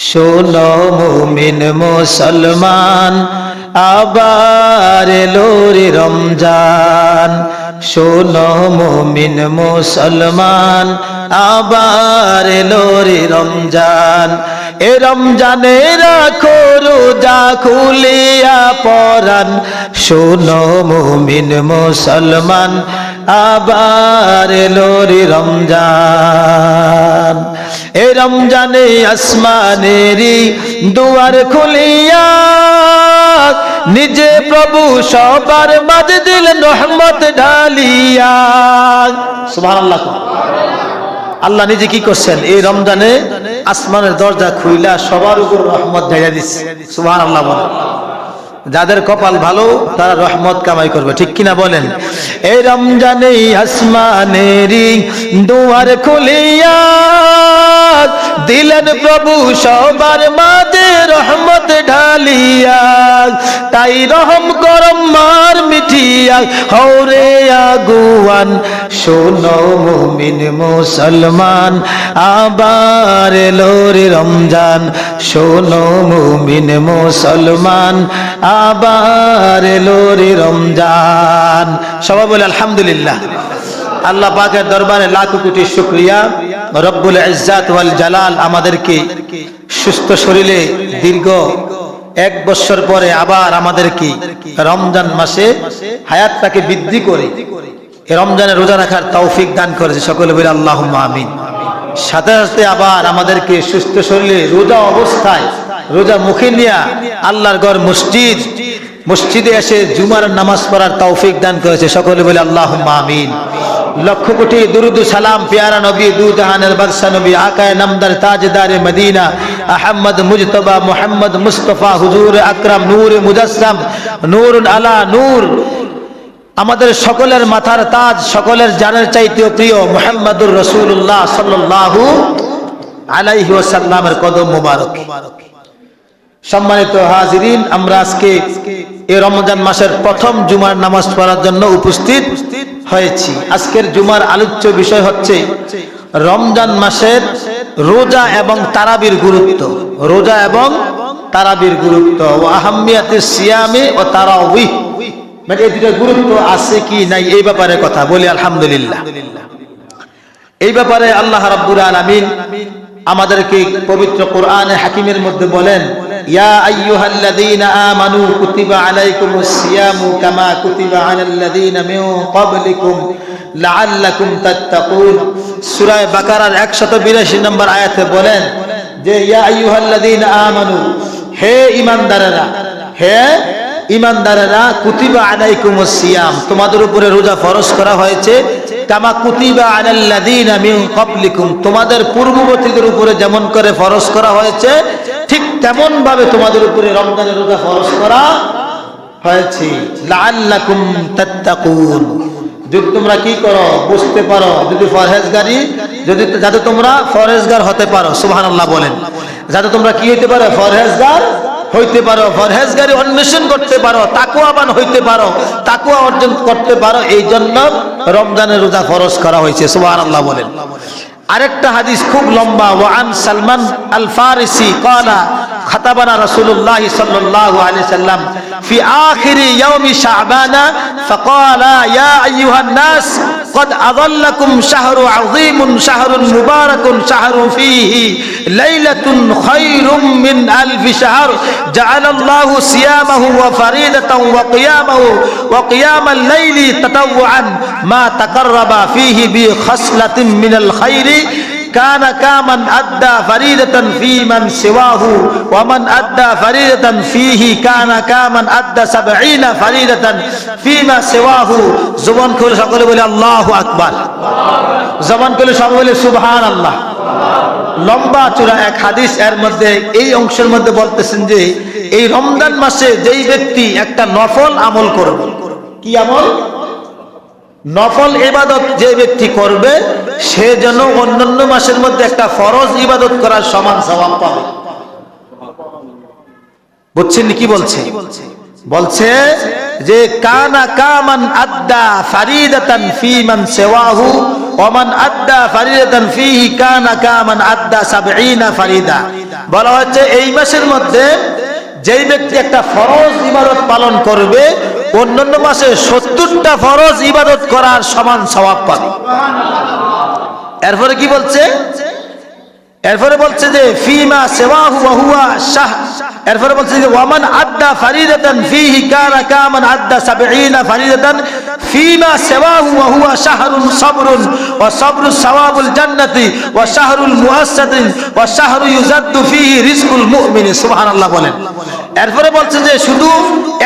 শোনো মুমিন মুসলমান, আবার এলো রে রমজান। শোনো মুমিন মুসলমান, আবার এলো রে রমজান। এ রমজানে রাখো রোজা খুলিয়া পরান। শোনো মুমিন মুসলমান, আবার এলো রে রমজান। এ রমজানে আসমানেরই দুয়ার খুলিয়া নিজে প্রভু সবার মাঝে দিলেন রহমত ঢালিয়া। সুবহানাল্লাহ। আল্লাহ নিজে কি করছেন? এই রমজানে আসমানের দরজা খুইলা সবার উপর রহমত ঢেলে দিচ্ছে। সুবহানাল্লাহ বলেন। যাদের কপাল ভালো তারা রহমত কামাই করবে, ঠিক কিনা বলেন? এই রমজানে আসমানেরই দুয়ার খুলিয়া দিলেন প্রভু সবার মাঝে রহমত ঢালিয়া। তাই রহম করম মার মিঠিয়া হৌরে আগুয়ান। শোনো মুমিন মুসলমান, আবার এলো রে রমজান। শোনো মুমিন মুসলমান, আবার এলো রে রমজান। সবাই বলে আলহামদুলিল্লাহ। আল্লাহ পাকের দরবারে লাখ কোটি শুকরিয়া। রব্বুল ইজ্জাত ওয়াল জালাল আমাদেরকে সুস্থ শরীরে দীর্ঘ 1 বছর পরে আবার আমাদেরকে রমজান মাসে হায়াতটাকে বৃদ্ধি করে এই রমজানে রোজা রাখার তৌফিক দান করেছে। সকলে বলে আল্লাহুম্মা আমিন। সাথে সাথে আবার আমাদেরকে সুস্থ শরীরে রোজা অবস্থায় রোজা মুখে নিয়ে আল্লাহর ঘর মসজিদে এসে জুমার নামাজ পড়ার তৌফিক দান করেছে। সকলে বলে আল্লাহুম্মা আমিন। লক্ষ কোটি দুরুদ সালাম প্যারা নবী, দু জাহানের বাদশা নবী, আকায়ে নামদার তাজদারে মদিনা আহমদ মুজতবা মুহাম্মদ মুস্তাফা হুজুর আকরাম নূরে মুজাসসাম নূরুন আলা নূর, আমাদের সকলের মাথার তাজ, সকলের জানের চাইতেও প্রিয় মুহাম্মদুর রাসূলুল্লাহ সাল্লাল্লাহু আলাইহি ওয়াসাল্লামের কদম মোবারক। সম্মানিত হাজিরিন, আমরা আজকে এই রমজান মাসের প্রথম জুমার নামাজ পড়ার জন্য উপস্থিত হয়েছি। আজকের জুমার আলোচ্য বিষয় হচ্ছে রমজান মাসের রোজা এবং তারাবির গুরুত্ব। রোজা এবং তারাবির গুরুত্ব ও আহাম্মিয়াতুস সিয়ামি ও তারাউইহ, মানে এই দুটো গুরুত্ব আছে কি নাই এই ব্যাপারে কথা বলি আলহামদুলিল্লাহ। এই ব্যাপারে আল্লাহ রাব্বুল আলামিন আমাদেরকে পবিত্র কোরআনে হাকিমের মধ্যে বলেন, ইয়া আইয়ুহাল্লাযীনা আমানু কুতিবা আলাইকুমুস সিয়ামু কামা কুতিবা আলাল্লাযীনা মিন ক্বাবলিকুম লাআল্লাকুম তাত্তাকুন। সূরা বাকারার 182 নম্বর আয়াতে বলেন যে ইয়া আইয়ুহাল্লাযীনা আমানু, হে ঈমানদারেরা, হে ঈমানদারেরা, কুতিবা আলাইকুমুস সিয়াম, তোমাদের উপরে রোজা ফরজ করা হয়েছে, কামা কুতিবা আলাল্লাযীনা মিন ক্বাবলিকুম, তোমাদের পূর্ববর্তীদের উপরে যেমন করে ফরজ করা হয়েছে ঠিক তেমন ভাবে তোমাদের উপরে রমজানের রোজা ফরজ করা হয়েছে। লাআল্লাকুম তাত্তাকুন, যদি তোমরা কি করো বুঝতে পারো, যদি ফরহেজগারি, যদি যাতে তোমরা ফরহেজগার হতে পারো। সুবহানাল্লাহ বলেন। যাতে তোমরা কি হইতে পারো? ফরহেজগার হইতে পারো, ফরহেজগারি অন্বেষণ করতে পারো, তাকওয়াবান হইতে পারো, তাকওয়া অর্জন করতে পারো, এই জন্য রমজানের রোজা ফরজ করা হয়েছে। সুবহানাল্লাহ বলেন। আরেকটা হাদিস খুব লম্বা, ওয়ান সালমান আল ফারিসি ক্বালা খাতাবানা রাসূলুল্লাহ সাল্লাল্লাহু আলাইহি সাল্লাম ফি আখিরি ইয়াউমি শাবানা ফাকালা ইয়া আইয়ুহান নাস قد أظلكم شهر عظيم شهر مبارك شهر فيه ليلة خير من ألف شهر جعل الله صيامه وفريدة وقيام الليل تطوعا ما تقرب فيه بخصلة من الخير كان كمن أدى فريدة في من سواه ومن أدى فريدة فيه كان كمن أدى 70 فريدة فيما سواه। জবান খুলে সকলে বলে আল্লাহু আকবার। জবান খুলে সকলে বলে সুবহানাল্লাহ। লম্বা চূড়া এক হাদিস, এর মধ্যে এই অংশের মধ্যে বলতেছেন যে এই রমজান মাসে যেই ব্যক্তি একটা নফল আমল করবে, কি আমল? নফল ইবাদত যে ব্যক্তি করবে সে যেন অন্যান্য মাসের মধ্যে একটা ফরজ ইবাদত করার সমান সওয়াব পাবে। বুঝছেন কি বলছে? বলছে যে কানা কামান আদ্দা ফারিদাতান ফি মান সিওয়াহু ওয়া মান আদ্দা ফারিদাতান ফিহি কানা কামান আদ্দা 70 ফারিদা। বলা হচ্ছে এই মাসের মধ্যে যেই ব্যক্তি একটা ফরজ ইবাদত পালন করবে অন্যান্য মাসে 70টা ফরজ ইবাদত করার সমান সওয়াব পাবে। এরপরে কি বলছে? এরপরে বলছে যে ফিমা সিওয়াহু ওয়া হুয়া শাহ। এরপরে বলছে যে ওয়ামান আদ্দা ফারিদাতান ফিহি কানা কামান আদ্দা 70 ফারিদাতান ফিমা সিওয়াহু ওয়া হুয়া শাহরুন সাবরুন ওয়া সাবরু সাওয়াবুল জান্নাতি ওয়া শাহরুল মুআসসাদিন ওয়া শাহরু ইউজাদ্দু ফিহি রিজকুল মুমিন। সুবহানাল্লাহ বলেন। এরপরে বলছে যে শুধু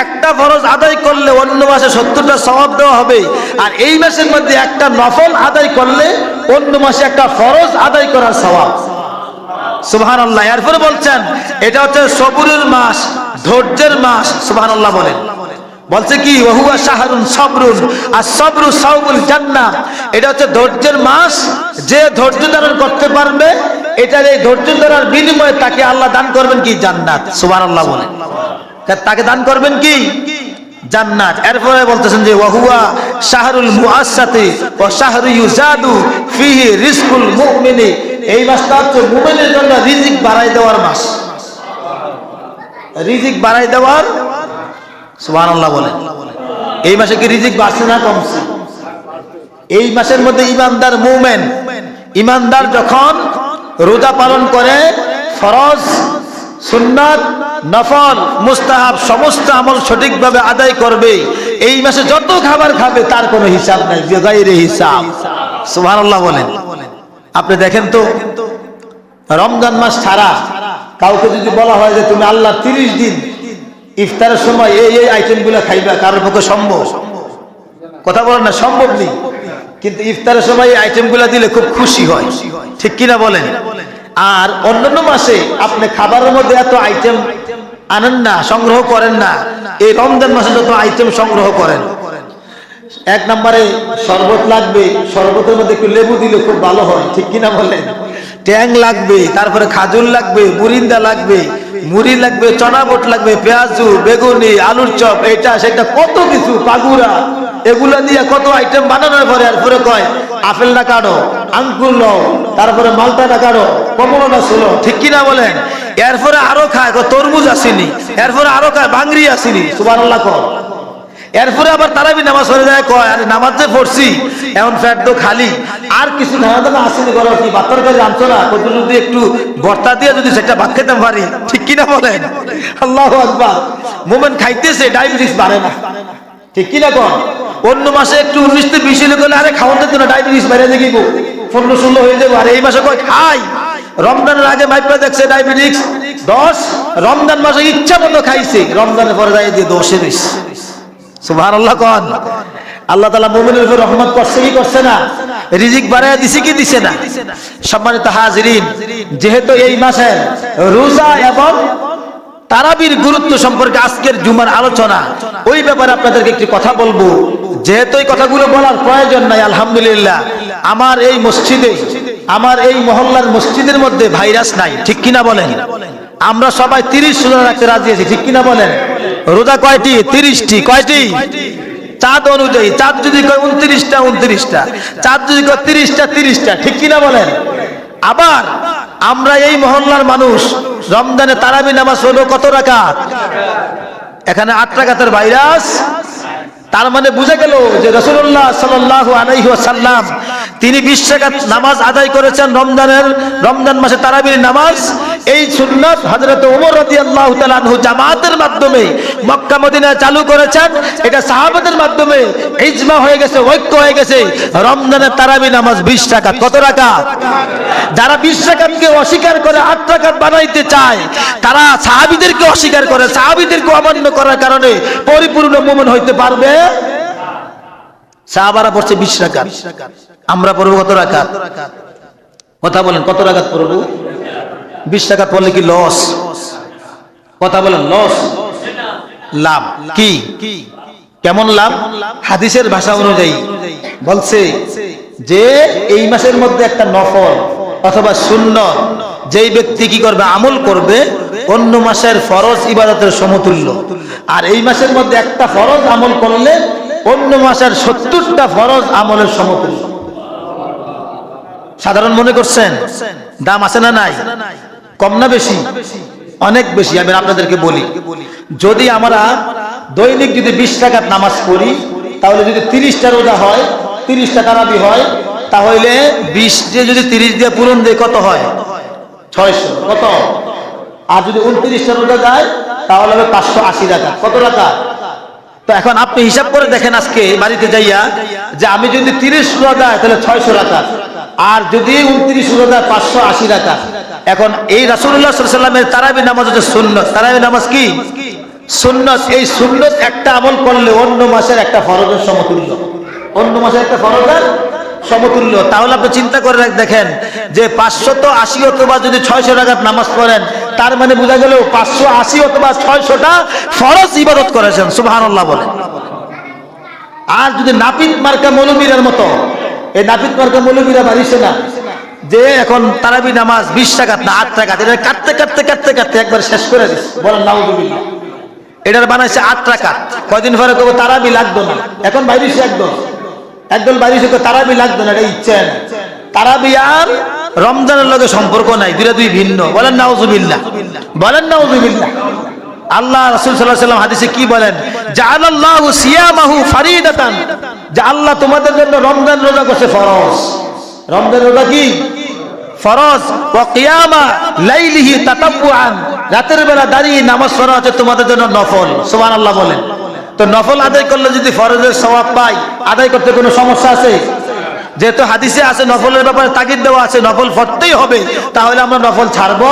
একটা ফরজ আদায় করলে অন্য মাসে 70টা সওয়াব দেওয়া হবে, আর এই মাসের মধ্যে একটা নফল আদায় করলে অন্য মাসে একটা ফরজ আদায় করার সওয়াব। সুবহানাল্লাহ। এরপরে বলছেন এটা হচ্ছে সবুরের মাস, ধৈর্যের মাস। সুবহানাল্লাহ বলেন। বলছে কি ওয়া হুয়া শাহরুন সাবরুন আর সাবরু সাওবুল জান্নাহ। এটা হচ্ছে ধৈর্যের মাস, যে ধৈর্য ধারণ করতে পারবে এটার এই ধৈর্য ধরার বিনিময়ে তাকে আল্লাহ দান করবেন কি? জান্নাত। সুবহানাল্লাহ বলেন। তাকে দান করবেন কি? জান্নাত। এরপরে বলতেছেন যে ওয়া হুয়া শাহরুল মুআসসাতি ওয়া শাহরু ইউজাদু ফিহি রিজকুল মুমিনি। এই মাসটা হচ্ছে মুমিনের জন্য রিজিক বাড়াই দেওয়ার মাস, রিজিক বাড়াই দেওয়ার। সুবহানাল্লাহ বলেন। এই মাসে কি রিজিক বাড়ছে না কমছে? এই মাসের মধ্যে ইমানদার মুমিন, ইমানদার যখন রোজা পালন করে ফরজ, সুন্নাত, নফল, মুস্তাহাব সমস্ত আমল সঠিকভাবে আদায় করবে, এই মাসে যত খাবার খাবে তার কোনো হিসাব নাই, বেগাইরে হিসাব। সুবহানাল্লাহ বলেন। আপনি দেখেন তো রমজান মাস ছাড়া কাউকে যদি বলা হয় যে তুমি আল্লাহ 30 দিন ইফতারের সময় এই আইটেমগুলো খাইবা, কারোর পক্ষে সম্ভব? কথা বলেন না, সম্ভব নেই। কিন্তু ইফতারের সময় এই আইটেমগুলো দিলে খুব খুশি হয়, ঠিক কিনা বলেন? আর অন্যান্য মাসে আপনি খাবারের মধ্যে এত আইটেম আনেন না, সংগ্রহ করেন না। এই রমজান মাসে যত আইটেম সংগ্রহ করেন, এক নম্বরে শরবত লাগবে, শরবতের মধ্যে একটু লেবু দিলে খুব ভালো হয়, ঠিক কিনা বলেন? ট্যাং লাগবে, তারপরে খাজুর লাগবে, মুরিন্দা লাগবে, মুড়ি লাগবে, চনা বট লাগবে, পেঁয়াজু, বেগুনি, আলুর চপ, এটা সেটা কত কিছু, পাগুরা, এগুলা দিয়ে কত আইটেম বানানোর পরে এরপরে কয় আপেলটা কাটো, আঙ্কুর লও, তারপরে মালটাটা কাটো, কমলাটা ছোলো, ঠিক কিনা বলেন? এরপরে আরো খায় তরমুজ আসেনি, এরপরে আরো খায় ভাঙড়ি আসেনি। সুবহানাল্লাহ কর। এরপরে আবার তারাবি নামাজ পড়ে যায়, কয় আরে নামাজ যে পড়ছি এখন ফ্যাট তো খালি, আর কিছু খাওয়া দাওয়া আসেনি, করো কি বাচ্চার কাছে আনছো না, কত যদি একটু ভর্তা দিয়ে যদি সেটা ভাত খেতে পারি, ঠিক কিনা বলেন? আল্লাহু আকবার। মোমেন খাইতেছে, ডায়াবেটিস বাড়ে না, ঠিক কিনা কর? অন্য মাসে একটু 19-20 হলে গেলে আরে খাওয়ান দিত না, ডায়াবেটিস বেড়ে দেখিব, 15-16 হয়ে যাবো। আর এই মাসে কয় খাই, রমজানের আগে মাইপা দেখছে ডায়াবেটিস 10, রমজান মাসে ইচ্ছা মতো খাইছে, রমজানের পরে যাই দিয়ে 10-এ রয়েছে। সুবহানাল্লাহ কোন? আল্লাহ তাআলা মুমিনের উপর রহমত করছে কি করছে না? রিজিক বাড়ায় দিছে কি দিছে না? সম্মানিত হাজিরিন, যেহেতু এই মাসের রোজা এবং তারাবির গুরুত্ব সম্পর্কে আজকের জুমার আলোচনা, ওই ব্যাপারে আপনাদেরকে একটি কথা বলবো। যেহেতু এই কথাগুলো বলার প্রয়োজন নাই, আলহামদুলিল্লাহ আমার এই মসজিদে, আমার এই মহল্লার মসজিদের মধ্যে ভাইরাস নাই, ঠিক কিনা বলেন? আমরা সবাই 30 রোজা রাখতে রাজি আছি, ঠিক কিনা বলেন? রোজা কয়টি? 30টি। কয়টি? চাঁদ অনুযায়ী, চাঁদ যদি কয় 29টা 29টা, চাঁদ যদি কয় 30টা 30টা, ঠিক কিনা বলেন? আবার আমরা এই মহল্লার মানুষ রমজানে তারাবি নামাজ হলো কত রাকাত? এখানে 8 রাকাতের ভাইরাস। তার মানে বুঝা গেল যে রাসূলুল্লাহ সাল্লাল্লাহু আলাইহি ওয়াসাল্লাম তিনি 20 রাকাত নামাজ আদায় করেছেন রমজান মাসে তারাবির নামাজ। এই সুন্নাত হযরত ওমর রাদিয়াল্লাহু তাআলা আনহু জামাতের মাধ্যমে মক্কা মদিনায় চালু করেছেন। এটা সাহাবাদের মাধ্যমে ইজমা হয়ে গেছে, ঐক্য হয়ে গেছে। রমজানের তারাবি নামাজ 20 রাকাত। কত রাকাত? যারা 20 রাকাতকে অস্বীকার করে 8 রাকাত বানাইতে চায়, তারা সাহাবীদেরকে অস্বীকার করে, সাহাবীদেরকে অমান্য করার কারণে পরিপূর্ণ মুমিন হইতে পারবে। সাহাবারা পড়ছে 20 রাকাত, আমরা পড়ব কত রাকাত? কথা বলেন, কত রাকাত পড়ব? 20 রাকাত পড়লে কি লস? কথা বলেন, লস? লাভ কি? কেমন লাভ? হাদিসের ভাষা অনুযায়ী বলছে যে এই মাসের মধ্যে একটা নফল অথবা সুন্নত যেই ব্যক্তি কি করবে, আমল করবে, অন্য মাসের ফরজ ইবাদতের সমতুল্য। আর এই মাসের মধ্যে একটা ফরজ আমল করলে অন্য মাসের 70টা ফরজ আমলের সমতুল্য। সাধারণ মনে করছেন? দাম আছে না নাই? কম না বেশি? অনেক বেশি। আমি আপনাদেরকে বলি, যদি আমরা দৈনিক যদি 20 রাকাত নামাজ পড়ি, তাহলে যদি 30টা রোজা হয়, 30টা তারাবি হয়, তাহলে 20 দিয়ে যদি 30 দিয়ে পূরণ দিয়ে কত হয়? 600। কত? আর যদি 29টা রোজা যায় তাহলে হবে 580 রাকাত। কত রাকাত? তো এখন আপনি হিসাব করে দেখেন আজকে বাড়িতে যাইয়া, যে আমি যদি 30 রোজা যায় তাহলে 600 রাকাত, আর যদি 29 রোজা যায় 580 রাকাত। এখন এই রাসূলুল্লাহ সাল্লাল্লাহু আলাইহি ওয়াসাল্লামের তারাবি নামাজ হচ্ছে সুন্নাত। তারাবি নামাজ কি? সুন্নাত। এই সুন্নাত একটা আমল করলে অন্য মাসের একটা ফরজের সমতুল্য, অন্য মাসের একটা ফরজের সমতুল্য। তাহলে আপনি চিন্তা করে দেখেন যে 580 অথবা যদি 600 রাকাত নামাজ পড়েন, তার মানে বোঝা গেল 580 অথবা 600টা ফরজ ইবাদত করেছেন। সুবহানাল্লাহ বলেন। আর যদি নাপিত মার্কা মৌলবীর মতো, এই নাপিত মার্কা মৌলবীরা বাড়িছে না যে এখন তারাবি নামাজ 20 রাকাত না 8 রাকাত, এটা কাটতে কাটতে কাটতে কাটতে একবার শেষ করে দিচ্ছে। বলেন নাউযুবিল্লাহ। এটার বানাইছে 8 রাকাত। কয়দিন পরে কবে তারাবি লাগতো না, এখন বাইরেছে একদল বাইরেছে তারাবি লাগতো না, এটা ইচ্ছা না। তারাবি আর রমজানের লগে সম্পর্ক নাই, দুই ভিন্ন। বলেন নাউযুবিল্লাহ, বলেন নাউযুবিল্লাহ। আল্লাহ রাসূল সাল্লাল্লাহু আলাইহি ওয়াসাল্লাম হাদিসে কি বলেন? জাআলাল্লাহু সিয়ামাহু ফারিদাতান, যে আল্লাহ তোমাদের জন্য রমজান রোজা করেছে ফরজ। রমজান রোজা কি? ফরজ। ওয়া কিয়ামা লাইলিহি তাতাব্বুআন, রাতের বেলা দাঁড়িয়ে নামাজ পড়া হচ্ছে তোমাদের জন্য নফল। সুবহানাল্লাহ বলেন। তো নফল আদায় করলে যদি ফরজের সওয়াব পাই, আদায় করতে কোনো সমস্যা আছে? যেহেতু হাদিসে আছে নফলের ব্যাপারে তাগিদ দেওয়া আছে, নফল পড়তেই হবে, তাহলে আমরা নফল ছাড়বো।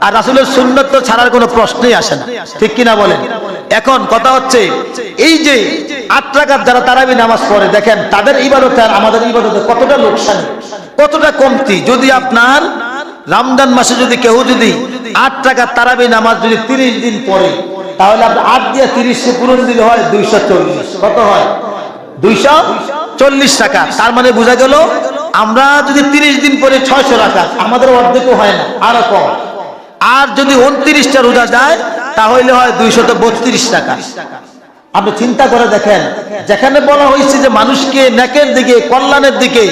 আর রাসূলের সুন্নাত তো ছাড়ার কোনো প্রশ্নই আসে না, ঠিক কিনা বলেন? এখন কথা হচ্ছে এই যে 8 রাকাত যারা তারাবি নামাজ পড়ে, দেখেন তাদের ইবাদতে আর আমাদের ইবাদতে কতটা লোকসান, কতটা কমতি। যদি আপনার রমজান মাসে যদি কেউ যদি 8 রাকাত তারাবি নামাজ যদি 30 দিন পড়ে, তাহলে আপনি 8 দিয়ে 30 কে পূরণ দিলে হয় 240। কত হয়? 240 টাকা। তার মানে বোঝা গেল আমরা যদি 30 দিন পরে 600 রাকাত, আমাদের অর্ধেকও হয় না, আরো কম। আর যদি 29টা রোজা যায় তাহলে হয় 232 টাকা। আপনি চিন্তা করে দেখেন, যেখানে বলা হয়েছে যে মানুষকে নেকের দিকে, কল্যাণের দিকে,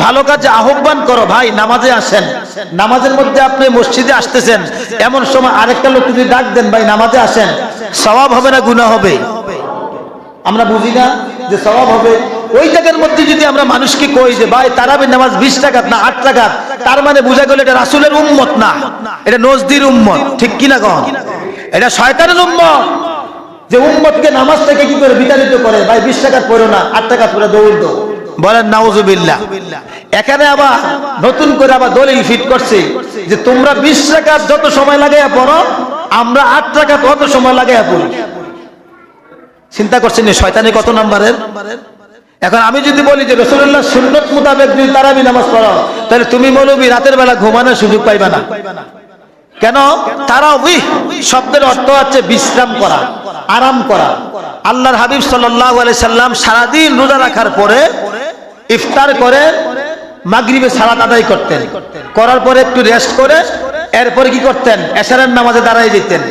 ভালো কাজে আহ্বান করো, ভাই নামাজে আসেন। নামাজের মধ্যে আপনি মসজিদে আসতেছেন, এমন সময় আরেকটা লোক যদি ডাক দেন, ভাই নামাজে আসেন, সওয়াব হবে না গুনাহ হবে? আমরা বুঝি না যে সওয়াব হবে। ওই জায়গার মধ্যে যদি আমরা মানুষকে কই যে ভাই তারাবি নামাজ 20 রাকাত না 8 রাকাত, তার মানে বোঝা গেল এটা রাসূলের উম্মত না, এটা নজদির উম্মত, ঠিক কিনা কন? এটা শয়তানের উম্মত, যে উম্মতকে নামাজ থেকে কি করে বিতাড়িত করে, ভাই 20 রাকাত পড়ো না, 8 রাকাত পড়ে দৌড় দাও। বলেন নাউযুবিল্লাহ। এখানে আবার নতুন করে আবার দলিল ফিট করছে যে তোমরা 20 রাকাত যত সময় লাগাইয়া পড়ো, আমরা 8 রাকাত অত সময় লাগাইয়া পড়ি। চিন্তা করছেন শয়তানি কত নাম্বারের? এখন আমি যদি বলি যে রাসূলুল্লাহ সুন্নাত মোতাবেক যদি তারাবি নামাজ পড়ো, তাহলে তুমি মৌলবী রাতের বেলা ঘুমানোর সুযোগ পাইবা না। কেন? তারাবি শব্দের অর্থ হচ্ছে বিশ্রাম করা, আরাম করা। আল্লাহর হাবিব সাল্লাল্লাহু আলাইহি সাল্লাম সারাদিন রোজা রাখার পরে ইফতার করে মাগরিবে সালাত আদায় করতেন, করার পরে একটু রেস্ট করে এরপরে কি করতেন? এশারের নামাজে দাঁড়ায় যেতেন।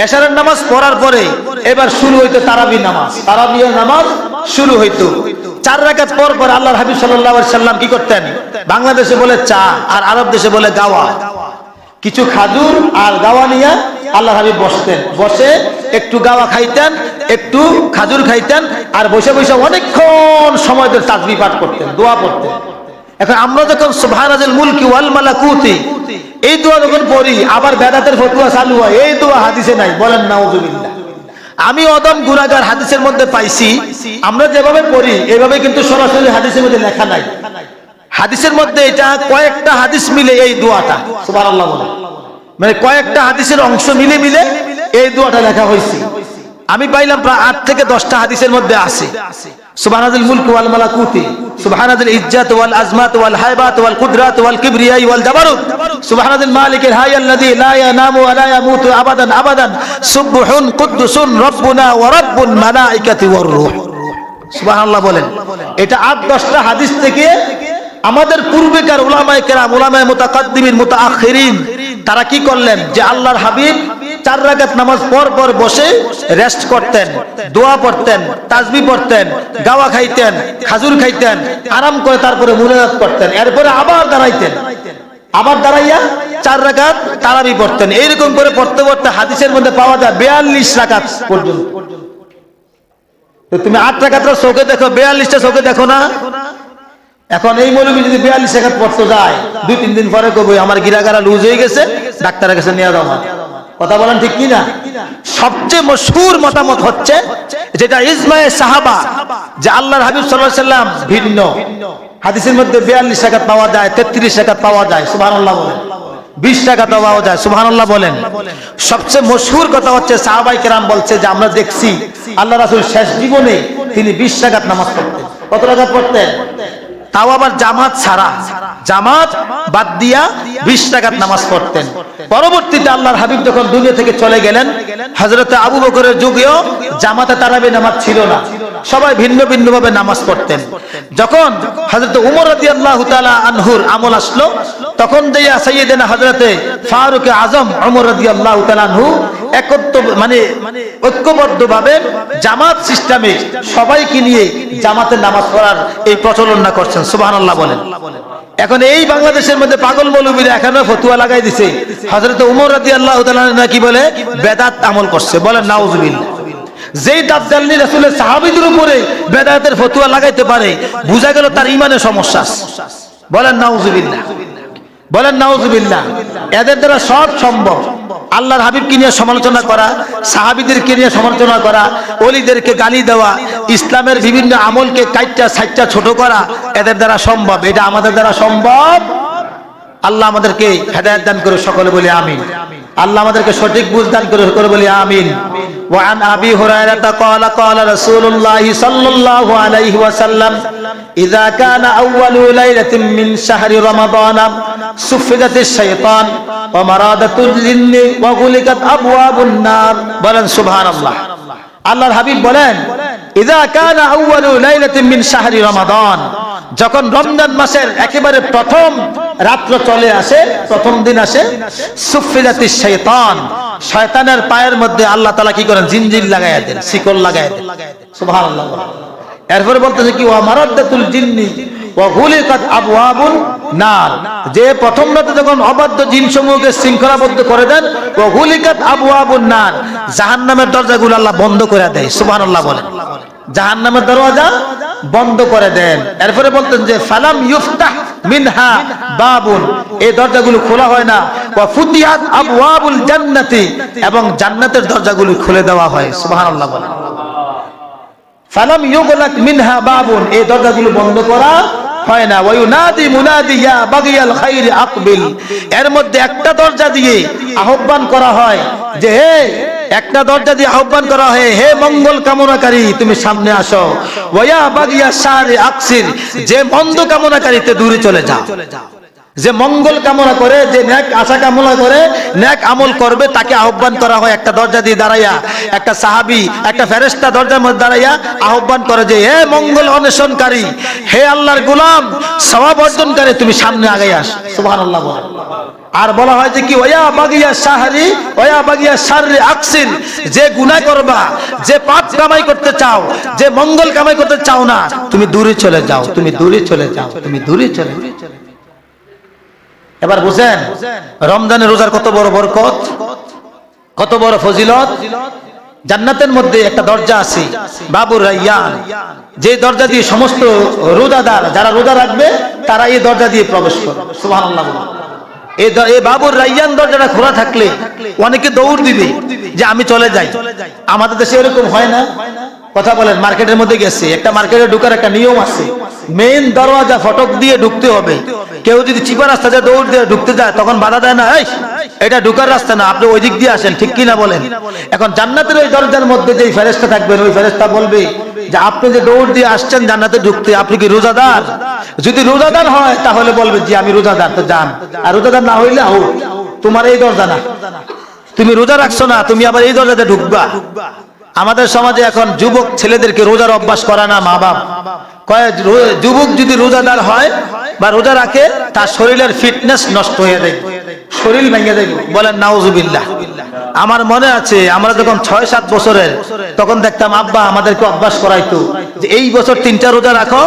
এশারের নামাজ পড়ার পরে এবার শুরু হইতো তারাবি নামাজ। তারাবির নামাজ শুরু হইতো 4 রাকাত পর পর। আল্লাহর হাবিব সাল্লাল্লাহু আলাইহি সাল্লাম কি করতেন? বাংলাদেশে বলে চা, আর আরব দেশে বলে গাওয়া, কিছু খাজুর আর গাওয়া নিয়ে আল্লাহর হাবিব বসতেন। বসে একটু গাওয়া খাইতেন, একটু খাজুর খাইতেন, আর বসে বসে অনেকক্ষণ সময় ধরে তাসবিহ পাঠ করতেন, দোয়া পড়তেন। এখন আমরা যখন সুবহানাল মুলকি ওয়াল মালাকুতি এই দোয়া যখন পড়ি, আবার বেদাতের ফতোয়া চালু হয়, এই দোয়া হাদিসে নাই। বলেন নাউযুবিল্লাহ। আমি অদম গুনাহগার হাদিসের মধ্যে পাইছি, আমরা যেভাবে পড়ি এভাবে কিন্তু সরাসরি হাদিসের মধ্যে লেখা নাই। হাদিসের মধ্যে এটা কয়েকটা হাদিস মিলে এই দোয়াটা, সুবহানাল্লাহ বলেন, মানে কয়েকটা হাদিসের অংশ মিলে মিলে এই দোয়াটা লেখা হয়েছে। আমি পাইলাম প্রায় 8 থেকে 10টা হাদিসের মধ্যে আছে। সুবহানাল মুলকি ওয়াল মালাকুতি, সুবহানাল ইজ্জাত ওয়াল আজমাত ওয়াল হাইবাত ওয়াল কুদরাত ওয়াল কিবরিয়া ওয়াল জাবারুত, সুবহানাল মালিকিল হাইয়াল্লাযী লা ইয়ানামু ওয়া লা ইয়ামুতু আবাদান আবাদান, সুবহুন কুদ্দুসুন রাব্বুনা ওয়া রাব্বুল মালাইকাতি ওয়ার রূহ। সুবহানাল্লাহ বলেন। এটা 8-10টা হাদিস থেকে আমাদের পূর্বেকার উলামায়ে কেরাম, উলামায়ে মুতাকাদ্দিমিন, মুতাআখিরিন, তারা কি করলেন যে আল্লাহর হাবিব 4 রাকাত নামাজ পর পর বসে রেস্ট করতেন, দোয়া পড়তেন, তাসবিহ পড়তেন, গাওয়া খাইতেন, খাজুর খাইতেন, আরাম করে তারপরে মুনাজাত করতেন, এরপরে আবার দাঁড়াইতেন, আবার দাঁড়াইয়া 4 রাকাত তারাবি পড়তেন। এইরকম করে পড়তে পড়তে হাদিসের মধ্যে পাওয়া যায় 42 রাকাত পর্যন্ত। তো তুমি 8 রাকাতটা চোখে দেখো, 42টা চোখে দেখো না। এখন এই মৌলবী যদি 42 রাকাত পড়তে যায়, 2-3 দিন পরে কইবো আমার গিরাগারা লুজ হয়ে গেছে, ডাক্তারের কাছে নিয়ে যাও। কথা বলেন ঠিক কি না? সবচেয়ে মশহুর মতামত হচ্ছে যেটা ইজমায়ে সাহাবা, যে আল্লাহর হাবিব সাল্লাল্লাহু আলাইহি সাল্লাম ভিন্ন। হাদিসের মধ্যে 42 রাকাত পাওয়া যায়, 33 রাকাত পাওয়া যায়, সুবহানাল্লাহ বলেন। 20 রাকাত পাওয়া যায়, সুবহানাল্লাহ বলেন। সবচেয়ে মশহুর কথা হচ্ছে সাহাবায়ে কেরাম বলছে যে আমরা দেখছি আল্লাহ রাসূল শেষ জীবনে তিনি 20 রাকাত নামাজ পড়তেন। কত রাকাত পড়তেন? তাও আবার জামাত ছাড়া, জামাত বাদ দিয়া 20 রাকাত নামাজ পড়তেন। পরবর্তীতে আল্লাহর হাবিব যখন দুনিয়া থেকে চলে গেলেন, হযরত আবু বকরের যুগেও জামাতে তারাবি নামাজ ছিল না, সবাই ভিন্ন ভিন্ন ভাবে নামাজ পড়তেন। যখন হযরত ওমর রাদিয়াল্লাহু তাআলা আনহুর আমল আসলো, তখন দেয়া সাইয়েদেনা হযরতে ফারুক আজম ওমর রাদিয়াল্লাহু তাআলা আনহু ঐক্যবদ্ধভাবে জামাত সিস্টেমে সবাইকে নিয়ে জামাতে নামাজ পড়ার এই প্রচলন না করছেন, সুবহানাল্লাহ বলেন। এখন এই বাংলাদেশের মধ্যে পাগল মৌলবীরা এখনো ফতুয়া লাগাই দিছে হযরত ওমর রাদিয়াল্লাহু তাআলা নাকি বলে বেদাত আমল করছে, বলেন নাউজুবিল্লাহ। যেই দাজ্জালনি রাসূলের সাহাবীদের উপরে বেদাতের ফতুয়া লাগাইতে পারে, বুঝা গেল তার ঈমানে সমস্যা আছে, বলেন নাউজুবিল্লাহ, বলেন নাউজুবিল্লাহ। এদের দ্বারা সব সম্ভব। আল্লাহর হাবিবকে নিয়ে সমালোচনা করা, সাহাবীদেরকে নিয়ে সমালোচনা করা, ওলিদেরকে গালি দেওয়া, ইসলামের বিভিন্ন আমলকে কাইটটা সাইটটা ছোট করা এদের দ্বারা সম্ভব। এটা আমাদের দ্বারা সম্ভব? আল্লাহ আমাদেরকে হেদায়েত দান করে, সকলে বলি আমিন। আল্লাহ আমাদেরকে সঠিক বুঝ দান করে বলি আমিন। ওয়া আন আবি হুরায়রা ক্বালা ক্বালা রাসূলুল্লাহ সাল্লাল্লাহু আলাইহি ওয়াসাল্লাম ইযা কানা আউয়ালু লাইলাতিন মিন শাহরি রমাদান সুফিদাতিশ শাইতান ওয়া মারাদাতুল জিন্নি ওয়া গুলিকাত আবওয়াবুন নার। বলেন সুবহানাল্লাহ। আল্লাহর হাবিব বলেন ইযা কানা আউয়ালু লাইলাতিন মিন শাহরি রমাদান, যখন রমজান মাসের একেবারে প্রথম রাত্র চলে আসে, প্রথম দিন আসে, সুফিদাতিশ শাইতান, শয়তানের পায়ের মধ্যে আল্লাহ তাআলা কি করেন? জিনজির লাগায়া দেন, শিকল লাগায়া দেন, সুবহানাল্লাহ। এরপরে বলতেছে কি ওয়া মারাদাতুল জিন্নি ওয়া গুলিকাত আবওয়াবুন নার, যে প্রথম রাতে যখন অবাধ্য জিনসমূহকে শৃঙ্খলাবদ্ধ করে দেন, ওয়া গুলিকাত আবওয়াবুন নার, জাহান্নামের দরজাগুলো আল্লাহ বন্ধ করে দেয়, সুবহানাল্লাহ বলেন। জাহান্নামের দরজা বন্ধ করে দেন। এরপরে বলতেন যে ফালাম ইফতাহ মিনহা বাবুন, এই দরজাগুলো খোলা হয় না। ওয়া ফুতিহাত আবওয়াবুল জান্নাতি, এবং জান্নাতের দরজাগুলো খুলে দেওয়া হয়, সুবহানাল্লাহ বলেন। ফালাম ইউগলাক মিনহা বাবুন, এই দরজাগুলো বন্ধ করা হয় না। ওয়া ইউনাদি মুনাদি ইয়া বাগিয়াল খাইরি আকবিল, এর মধ্যে একটা দরজা দিয়ে আহ্বান করা হয় যে হে, একটা দরজা দিয়ে আহ্বান করা হয় হে মঙ্গল কামনাকারী তুমি সামনে আসো। ওয়া বাগিয়া শারি আকসির, যে মন্দ কামনাকারীতে দূরে চলে যাও। যে মঙ্গল কামনা করে, যে নেক আশা কামনা করে, নেক আমল করবে, তাকে আহ্বান করা হয় একটা দরজা দিয়ে দাঁড়াইয়া। একটা সাহাবী একটা ফেরেশতা দরজার মধ্যে দাঁড়াইয়া আহ্বান করে যে হে মঙ্গল অন্বেষণকারী, হে আল্লাহর গোলাম, সওয়াব অর্জনকারী, তুমি সামনে আগাই আস, সুবহানাল্লাহ বলেন। আর বলা হয় যে কি ওয়া বাগিয়া শাহরি ওয়া বাগিয়া শাররি আকসির, যে গুনাহ করবা, যে পাপ কামাই করতে চাও, যে মঙ্গল কামাই করতে চাও না, তুমি দূরে চলে যাও, তুমি দূরে চলে যাও, তুমি দূরে চলে যাও। এবার বুঝেন রমজানের রোজার কত বড় বরকত, কত বড় ফজিলত। জান্নাতের মধ্যে একটা দরজা আছে বাবুর রায়্যান, যে দরজা দিয়ে সমস্ত রোজাদার যারা রোজা রাখবে তারা এই দরজা দিয়ে প্রবেশ করে, সুবহানাল্লাহ। এই বাবুর রায়্যান দরজাটা খোলা থাকলে অনেকে দৌড় দিবে যে আমি চলে যাই। আমাদের দেশে এরকম হয় না? কথা বলেন। মার্কেটের মধ্যে গেছে, একটা মার্কেটে ঢোকার একটা নিয়ম আছে, মেইন দরওয়াজা ফটক দিয়ে ঢুকতে হবে। কেউ যদি চিপা রাস্তা দিয়ে দৌড় দিয়ে ঢুকতে যায় তখন বাধা দেয় না, এই এটা ঢুকার রাস্তা না, আপনি ওই দিক দিয়ে আসেন, ঠিক কিনা বলেন? এখন জান্নাতের ওই দরজার মধ্যে যে ফেরেশতা থাকবেন, ওই ফেরেশতা বলবে যে আপনি যে দৌড় দিয়ে আসছেন জান্নাতে ঢুকতে, আপনি কি রোজাদার? যদি রোজাদার হয় তাহলে বলবে জি আমি রোজাদার, তো যান। আর রোজাদার না হইলে আও তোমার এই দরজা না, তুমি রোজা রাখছো না, তুমি আবার এই দরজাতে ঢুকবা। আমাদের সমাজে এখন যুবক ছেলেদেরকে রোজার অভ্যাস করা না মা বাপ। কয় যুবক যদি রোজাদার হয় বা রোজা রাখে তার শরীরের ফিটনেস নষ্ট হয়ে যায়, শরীর ভেঙে যায়, বলেন নাউজুবিল্লাহ। আমার মনে আছে আমরা যখন 6-7 বছরের, তখন দেখতাম আব্বা আমাদেরকে অভ্যাস করাইতো যে এই বছর 3টা রোজা রাখো,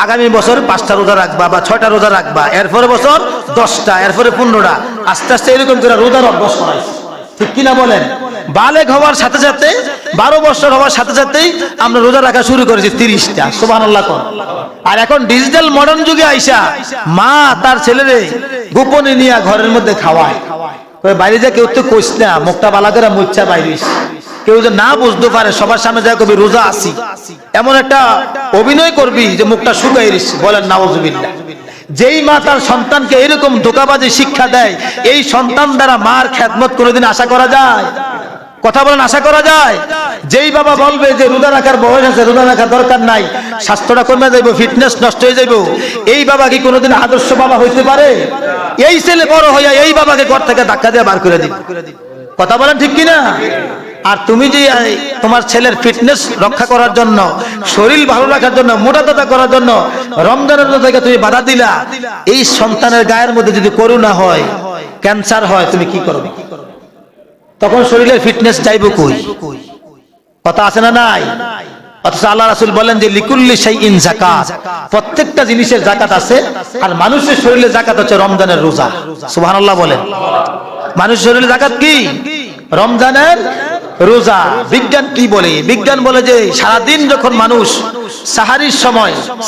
আগামী বছর 5টা রোজা রাখবা বা 6টা রোজা রাখবা, এরপরে বছর 10টা, এরপরে 15টা, আস্তে আস্তে এরকম করে রোজার অভ্যাস করাইছে। ঠিক কিনা বলেন? বালেগ হওয়ার সাথে সাথে 12 বছর হওয়ার সাথে সাথেই আমরা রোজা রাখা শুরু করেছি 30টা। সুবহানাল্লাহ কোন। আর এখন ডিজিটাল মডার্ন যুগে আইসা মা তার ছেলেরে গোপনে নিয়ে ঘরের মধ্যে খাওয়ায়, বাইরে যা কেউ তো কইস না, মুখটা বালা করে মুচ্ছা বাইরে, কেউ যে না বুঝতে পারে সবার সামনে যা কবি রোজা আছি, এমন একটা অভিনয় করবি যে মুখটা শুকাই রিস। বলেন নাউজুবিল্লাহ। যেই মা তার সন্তানকে এরকম ধোঁকাবাজি শিক্ষা দেয়, এই সন্তান দ্বারা মার খেদমত কোনোদিন আশা করা যায়? কথা বলেন, আশা করা যায়? যেই বাবা বলবে যে রোজা রাখার বয়স আছে, রোজা রাখার দরকার নাই, স্বাস্থ্যটা কমে যাইব, ফিটনেস নষ্ট হয়ে যাইব, এই বাবা কি কোনোদিন আদর্শ বাবা হইতে পারে? এই ছেলে বড় হইয়া এই বাবাকে ঘর থেকে ধাক্কা দিয়ে বার করে দিবে। কথা বলেন ঠিক কিনা? আর তুমি যে তোমার ছেলের ফিটনেস রক্ষা করার জন্য, শরীর ভালো রাখার জন্য, মোটা তাজা করার জন্য রমজানের রোজা থেকে তুমি বাধা দিলা, এই সন্তানের গায়ের মধ্যে যদি করোনা হয়, ক্যান্সার হয়, তুমি কি করবে? তখন শরীরের ফিটনেস যাইব কই? কথা আছে না নাই? অথচ আল্লাহ রাসূল বলেন যে লিকুল্লি শাইইন যাকাত, প্রত্যেকটা জিনিসের যাকাত আছে, আর মানুষের শরীরে যাকাত হচ্ছে রমজানের রোজা। সুবহানাল্লাহ বলেন। মানুষের শরীরে যাকাত কি? রমজানের রোজা। বিজ্ঞান কি বলে? বিজ্ঞান বলে যে সারাদিন যখন মানুষ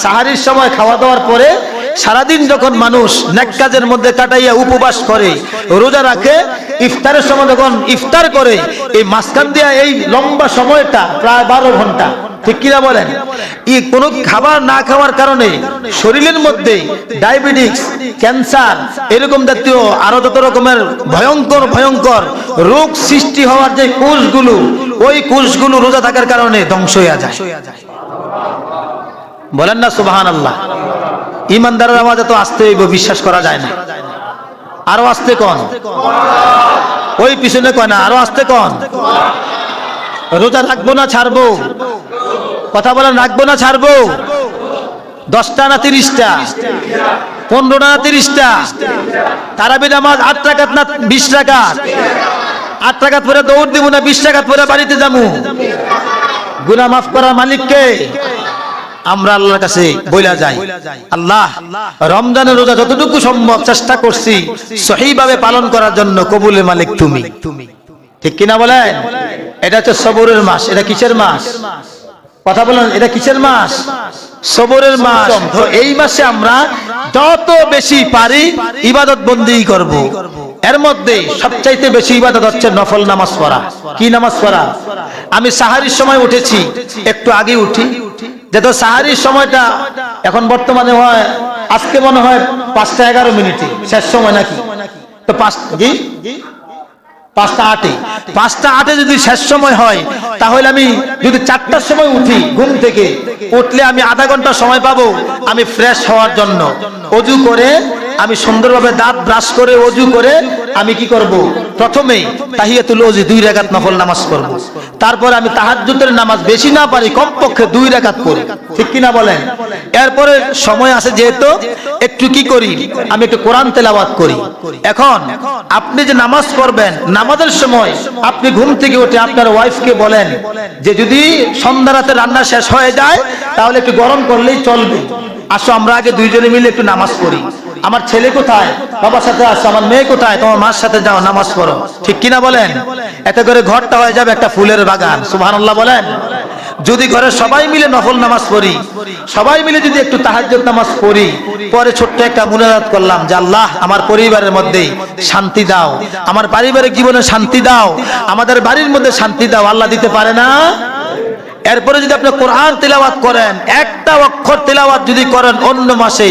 সাহারির সময় খাওয়া দাওয়ার পরে সারাদিন যখন মানুষ নেক কাজের মধ্যে কাটাইয়া উপবাস করে, রোজা রাখে, ইফতারের সময় যখন ইফতার করে, এই মাঝখান দিয়া এই লম্বা সময়টা প্রায় 12 ঘন্টা, ঠিক কিনা বলেন? এই কোনো খাবার না খাওয়ার কারণে শরীরের মধ্যে ডায়াবেটিস, ক্যান্সার, এরকম জাতীয় আরো যত রকমের ভয়ঙ্কর ভয়ঙ্কর রোগ সৃষ্টি হওয়ার যে কোষগুলো, ওই কোষগুলো রোজা থাকার কারণে ধ্বংস হয়ে যায়। বলেন না সুবহানাল্লাহ। ইমানদারের আওয়াজ তো আসতে হইব, বিশ্বাস করা যায় না। আরো আসতে কোন? ওই পিছনে কয় না, আরো আসতে কোন? রোজা রাখবো না ছাড়বো? কথা বলেন, রাখবো না ছাড়বো? 10টা না 30টা? 15টা না 30টা? তারাবি নামাজ 8 রাকাত না 20 রাকাত? 8 রাকাত পরে দৌড় দিব না 20 রাকাত পরে বাড়িতে যাবো? গুনাহ মাফ করার মালিক কে? আমরা আল্লাহর কাছে বইলা যাই, আল্লাহ রমজানের রোজা যতটুকু সম্ভব চেষ্টা করছি সহিভাবে পালন করার জন্য, কবুলের মালিক তুমি। ঠিক কিনা বলেন? এটা হচ্ছে সবরের মাস। এটা কিসের মাস? কথা বলেন, এটা কিসের মাস? সবরের মাস। তো এই মাসে আমরা যত বেশি পারি ইবাদত বন্দেগী করব। এর মধ্যে সবচাইতে বেশি ইবাদত হচ্ছে নফল নামাজ পড়া। কি নামাজ পড়া? আমি সাহারির সময় উঠেছি, একটু আগে উঠি, যেহেতু সাহারির সময়টা এখন বর্তমানে হয়, আজকে মনে হয় 5টা 11 মিনিটে শেষ সময় নাকি? তো 5টা 8 যদি শেষ সময় হয়, তাহলে আমি যদি 4টার সময় উঠি ঘুম থেকে, উঠলে আমি আধা ঘন্টা সময় পাবো আমি ফ্রেশ হওয়ার জন্য। ওযু করে আমি সুন্দরভাবে দাঁত ব্রাশ করে ওযু করে আমি কি করব? প্রথমে তাহিয়াতুল ওযু 2 রাকাত নফল নামাজ পড়ব। তারপরে আমি তাহাজ্জুদের নামাজ বেশি না পারি কমপক্ষে 2 রাকাত পড়ি। ঠিক কিনা বলেন? এরপরে সময় আছে যেহেতু একটু কি করি, আমি একটু কোরআন তেলাওয়াত করি। এখন আপনি যে নামাজ পড়বেন, নামাজের সময় আপনি ঘুম থেকে উঠে আপনার ওয়াইফকে বলেন যে যদি সন্ধ্যা রাতে রান্না শেষ হয়ে যায় তাহলে একটু গরম করলেই চলবে, আসো আমরা আগে দুইজনে মিলে একটু নামাজ পড়ি। আমার ছেলে কোথায়? বাবার সাথে আসো। আমার মেয়ে কোথায়? তোমার মার সাথে যাও, নামাজ পড়ো। ঠিক কিনা বলেন? এতে করে ঘরটা হয়ে যাবে একটা ফুলের বাগান। সুবহানাল্লাহ বলেন। যদি ঘরে সবাই মিলে নফল নামাজ পড়ি, সবাই মিলে যদি একটু তাহাজ্জুদ নামাজ পড়ি, পরে ছোট্ট একটা মুনাজাত করলাম যে আল্লাহ আমার পরিবারের মধ্যে শান্তি দাও, আমার পারিবারিক জীবনে শান্তি দাও, আমাদের বাড়ির মধ্যে শান্তি দাও, আল্লাহ দিতে পারে না? এরপরে যদি আপনি কোরআন তেলাওয়াত করেন, একটা অক্ষর তেলাওয়াত যদি করেন, অন্য মাসে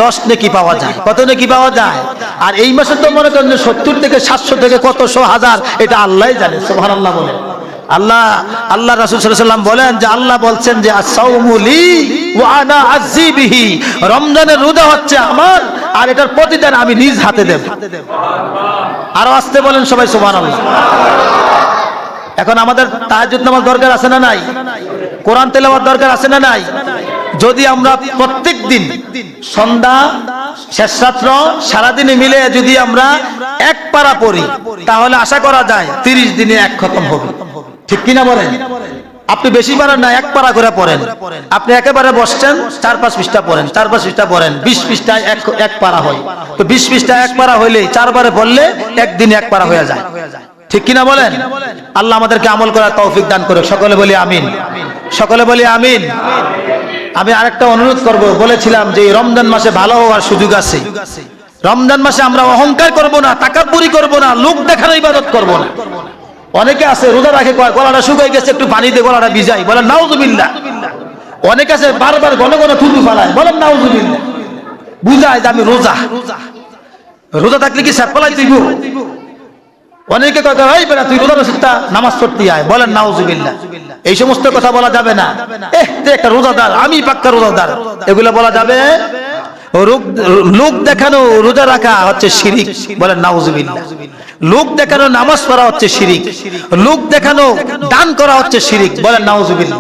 10 নেকি পাওয়া যায়। কত নেকি পাওয়া যায়? আর এই মাসে তো মনে করেন 70 থেকে 700 থেকে কত 100,000, এটা আল্লাহই জানে। সুবহানাল্লাহ বলেন। আল্লাহ রাসূল সাল্লাল্লাহু আলাইহি ওয়াসাল্লাম বলেন যে আল্লাহ বলছেন যে আস-সাওমু লি ওয়া আনা আযি বিহি, রমজানের রোজা হচ্ছে আমার আর এটার প্রতিদান আমি নিজ হাতে দেব। আরো আসতে বলেন সবাই সুবহানাল্লাহ। এখন আমাদের তাহাজ্জুদ নামাজ দরকার আছে না নাই? কোরআন তেলাওয়াত দরকার আছে না নাই? যদি আমরা প্রত্যেক দিন সন্ধ্যা শেষ রাত্র সারাদিনে মিলে যদি আমরা এক পারা পড়ি, তাহলে আশা করা যায় 30 দিনে এক খতম হবে। ঠিক কিনা বলেন? আপনি বেশি পারেন না, এক পারা করে পড়েন। আপনি একেবারে বসছেন, 4-5 পৃষ্ঠা পড়েন, 4-5 পৃষ্ঠা পড়েন, 20 পৃষ্ঠায় এক পারা হয়। তো 20 পৃষ্ঠায় এক পারা হইলে 4 বারে পড়লে একদিন এক পারা হয়ে যায়, ঠিক কিনা বলেন? আল্লাহ আমাদেরকে আমল করার তৌফিক দান করুক, সকলে বলি আমিন, সকলে বলি আমিন। আমি আরেকটা অনুরোধ করব, বলেছিলাম যে রমজান মাসে ভালো হওয়ার সুযোগ আছে। রমজান মাসে আমরা অহংকার করব না, তাকাব্বুরি করব না, লোক দেখানো ইবাদত করব না। অনেকে আছে রোজা রাখে, গলাটা শুকিয়ে গেছে, একটু পানি দিয়ে গলাটা ভিজাই, বলেন নাউজুবিল্লাহ। অনেকে আছে বারবার ঘন ঘন থুতু ফালায়, বলেন নাউজুবিল্লাহ। বুঝায় যে আমি রোজা, রোজা থাকলে কি স্যাপ ফেলাই দিব? অনেকে কয় এই বেটা তুই রোজা রসিদটা নামাজ পড়তে আয়, বলেন নাউজুবিল্লাহ। এই সমস্ত কথা বলা যাবে না। তুই একটা রোজাদার, আমি পাক্কা রোজাদার, এগুলো বলা যাবে? লোক দেখানো রোজা রাখা হচ্ছে শিরিক, বলেন নাউজুবিল্লাহ। লোক দেখানো নামাজ পড়া হচ্ছে শিরিক, লোক দেখানো দান করা হচ্ছে শিরিক, বলেন নাউজুবিল্লাহ।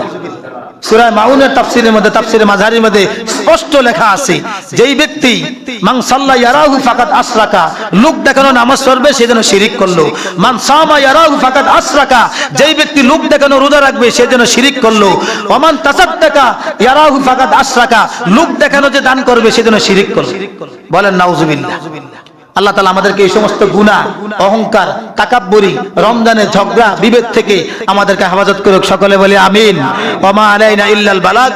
সূরা মাউনের তাফসীরের মধ্যে, তাফসীরে মাযহারির মধ্যে স্পষ্ট লেখা আছে, যেই ব্যক্তি মান সাল্লা ইয়ারাহু ফাকাদ আশরাকা, লোক দেখানো নামাজ পড়বে সে যেন শিরিক করলো। মান সামা ইয়ারাহু ফাকাদ আশরাকা, যেই ব্যক্তি লোক দেখানো রোজা রাখবে সে যেন শিরিক করলো। ওমান তাসাদ্দাকা ইয়ারাহু ফাকাদ আশরাকা, লোক দেখানো যে দান করবে সে যেন শিরিক করলো, বলেন নাউজুবিল্লাহ। আল্লাহ তাআলা আমাদেরকে এই সমস্ত গুনাহ, অহংকার, তাকাব্বুরি, রমজানের ঝগড়া বিভেদ থেকে আমাদেরকে হেফাজত করুক, সকলে বলি আমিন। ওয়া মা আলাইনা ইল্লাল বালাগ।